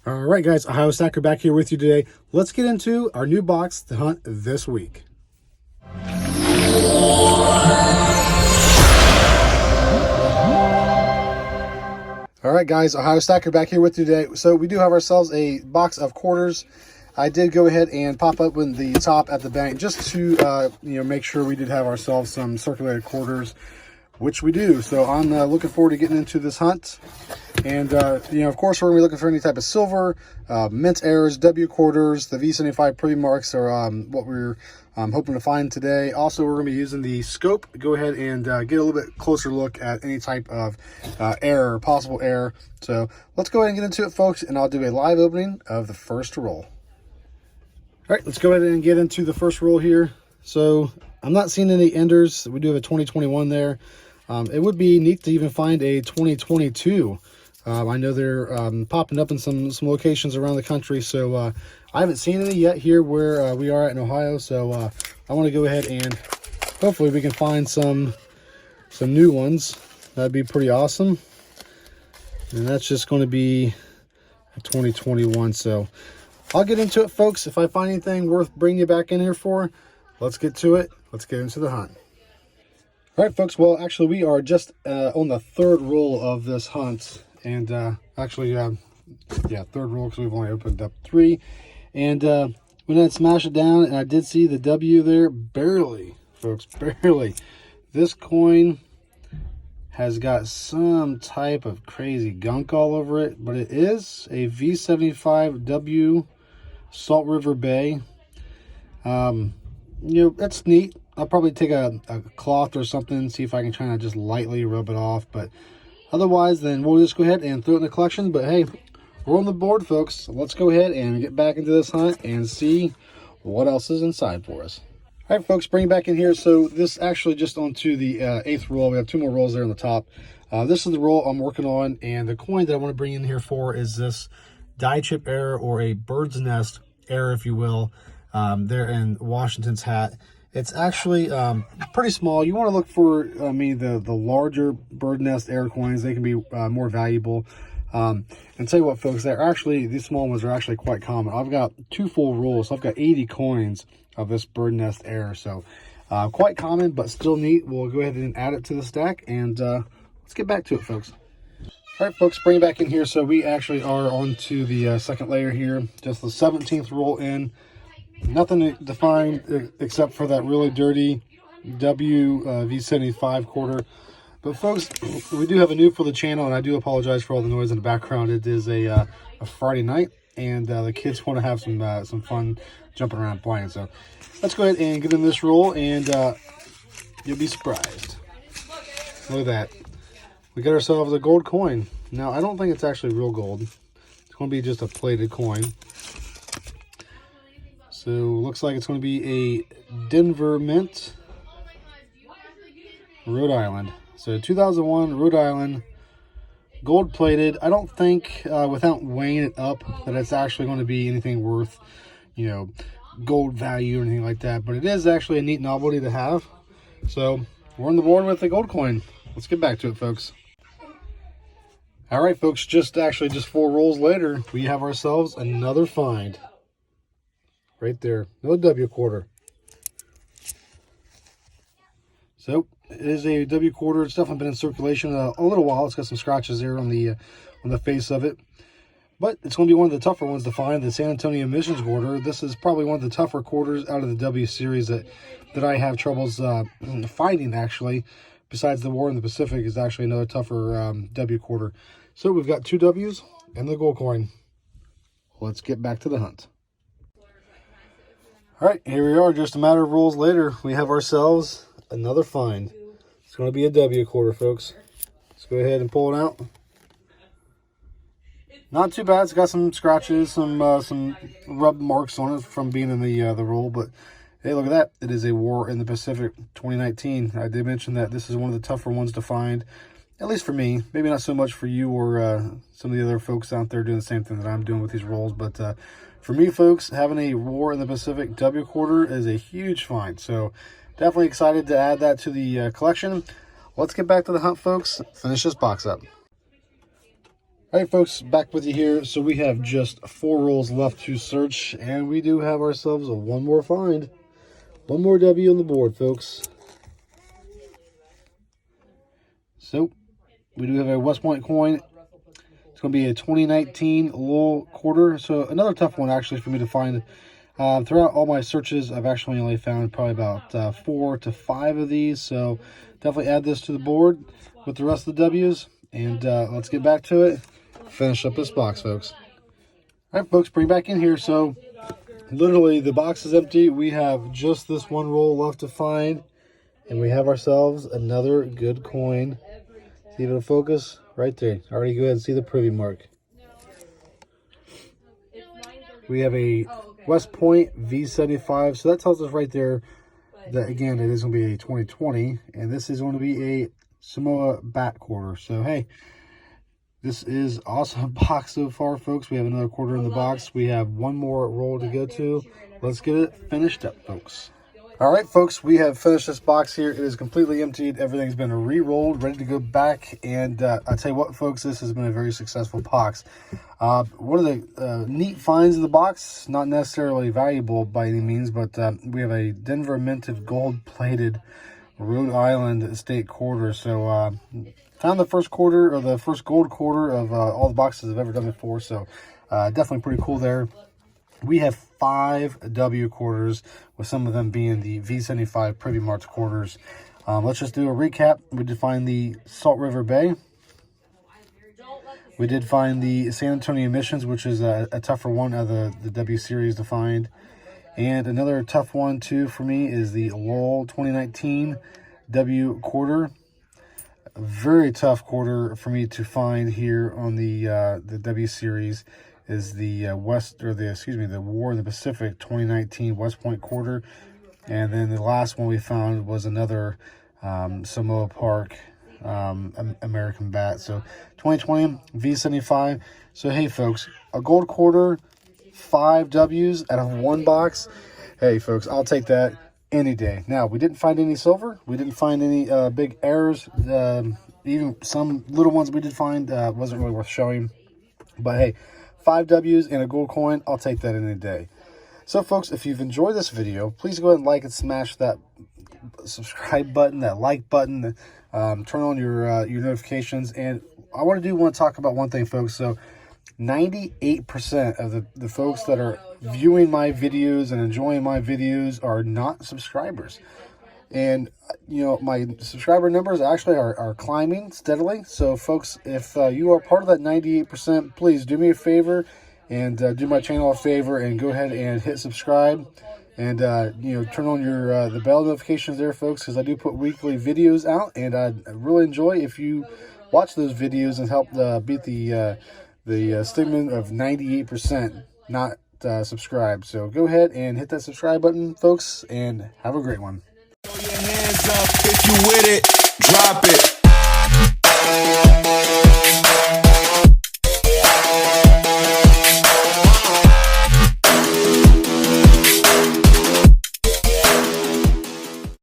All right, guys, Ohio Stacker back here with you today. Let's get into our new box to hunt this week. All right, guys, Ohio Stacker back here with you today. So we do have ourselves a box of quarters. I did go ahead and pop open the top at the bank just to make sure we did have ourselves some circulated quarters, which we do. So I'm looking forward to getting into this hunt. And, of course, we're going to be looking for any type of silver, mint errors, W quarters. The V75 pre marks are what we're hoping to find today. Also, we're going to be using the scope. Go ahead and get a little bit closer look at any type of error, possible error. So let's go ahead and get into it, folks, and I'll do a live opening of the first roll. All right, let's go ahead and get into the first roll here. So I'm not seeing any enders. We do have a 2021 there. It would be neat to even find a 2022. I know they're popping up in some locations around the country, so I haven't seen any yet here where we are at in Ohio. So I want to go ahead and hopefully we can find some new ones. That'd be pretty awesome. And that's just going to be a 2021. So I'll get into it, folks. If I find anything worth bringing you back in here for, let's get to it. Let's get into the hunt. All right, folks. Well, actually, we are just on the third roll of this hunt. And third roll because we've only opened up 3. And we didn't smash it down. And I did see the W there. Barely, folks, barely. This coin has got some type of crazy gunk all over it. But it is a V75 W Salt River Bay. That's neat. I'll probably take a cloth or something, see if I can try to just lightly rub it off. But otherwise, then we'll just go ahead and throw it in the collection. But hey, we're on the board, folks. So let's go ahead and get back into this hunt and see what else is inside for us. All right, folks, bring it back in here. So this actually just onto the 8th roll. We have 2 more rolls there on the top. This is the roll I'm working on. And the coin that I want to bring in here for is this die chip error, or a bird's nest error, if you will, there in Washington's hat. It's actually pretty small. You want to look for, the larger bird nest error coins. They can be more valuable. And tell you what, folks, these small ones are actually quite common. I've got 2 full rolls, so I've got 80 coins of this bird nest error. So quite common, but still neat. We'll go ahead and add it to the stack, and let's get back to it, folks. All right, folks, bring it back in here. So we actually are on to the second layer here, just the 17th roll in. Nothing to find except for that really dirty W V75 quarter. But folks, we do have a new for the channel, and I do apologize for all the noise in the background. It is a Friday night, and the kids want to have some fun jumping around playing. So let's go ahead and get in this roll, and you'll be surprised. Look at that. We got ourselves a gold coin. Now, I don't think it's actually real gold. It's going to be just a plated coin. So looks like it's going to be a Denver Mint, Rhode Island. So 2001 Rhode Island, gold plated. I don't think without weighing it up that it's actually going to be anything worth, gold value or anything like that. But it is actually a neat novelty to have. So we're on the board with the gold coin. Let's get back to it, folks. All right, folks, just 4 rolls later, we have ourselves another find. Right there, no W quarter. So it is a W quarter. It's definitely been in circulation a little while. It's got some scratches there on the face of it, but it's going to be one of the tougher ones to find. The San Antonio Missions quarter. This is probably one of the tougher quarters out of the W series that I have troubles finding. Actually, besides the War in the Pacific, is actually another tougher W quarter. So we've got 2 W's and the gold coin. Let's get back to the hunt. All right, here we are. Just a matter of rolls later, we have ourselves another find. It's going to be a W quarter, folks. Let's go ahead and pull it out. Not too bad. It's got some scratches, some rub marks on it from being in the roll. But hey, look at that! It is a War in the Pacific 2019. I did mention that this is one of the tougher ones to find, at least for me. Maybe not so much for you or some of the other folks out there doing the same thing that I'm doing with these rolls, but. For me, folks, having a War in the Pacific W quarter is a huge find. So definitely excited to add that to the collection. Let's get back to the hunt, folks. Finish this box up. All right, folks, back with you here. So we have just 4 rolls left to search, and we do have ourselves one more find. One more W on the board, folks. So we do have a West Point coin. It's going to be a 2019 Lowell quarter. So another tough one, actually, for me to find. Throughout all my searches, I've actually only found probably about 4 to 5 of these. So definitely add this to the board with the rest of the W's. And let's get back to it. Finish up this box, folks. All right, folks, bring back in here. So literally the box is empty. We have just this one roll left to find, and we have ourselves another good coin. See if it'll focus right there. Already go ahead and see the privy mark. We have a West Point V75. So that tells us right there that, again, it is going to be a 2020, and this is going to be a Samoa bat quarter. So hey, this is awesome box so far, folks. We have another quarter in the box. We have one more roll to go to. Let's get it finished up, folks. All right, folks, we have finished this box here. It is completely emptied. Everything's been re-rolled, ready to go back. And I tell you what, folks, this has been a very successful box. One of the neat finds in the box, not necessarily valuable by any means, but we have a Denver minted gold-plated Rhode Island estate quarter. So found the first quarter, or the first gold quarter of all the boxes I've ever done before. So definitely pretty cool there. We have 5 W quarters, with some of them being the V75 Privy March quarters. Let's just do a recap. We did find the Salt River Bay. We did find the San Antonio Missions, which is a tougher one out of the W series to find. And another tough one, too, for me is the Lowell 2019 W quarter. A very tough quarter for me to find here on the W series is the the War in the Pacific 2019 West Point quarter. And then the last one we found was another Samoa Park American bat. So 2020 V75. So hey, folks, a gold quarter, 5 W's out of one box. Hey, folks, I'll take that any day. Now, we didn't find any silver. We didn't find any big errors. Even some little ones we did find wasn't really worth showing. But hey, 5 W's and a gold coin, I'll take that any day. So, folks, if you've enjoyed this video, please go ahead and like and smash that subscribe button, that like button. Turn on your notifications. And I want to talk about one thing, folks. So 98% of the folks that are viewing my videos and enjoying my videos are not subscribers. And, you know, my subscriber numbers actually are climbing steadily. So, folks, if you are part of that 98%, please do me a favor and do my channel a favor and go ahead and hit subscribe. And, you know, turn on your the bell notifications there, folks, because I do put weekly videos out. And I'd really enjoy if you watch those videos and help beat the stigma of 98% not subscribed. So go ahead and hit that subscribe button, folks, and have a great one. Throw your hands up if you with it, drop it.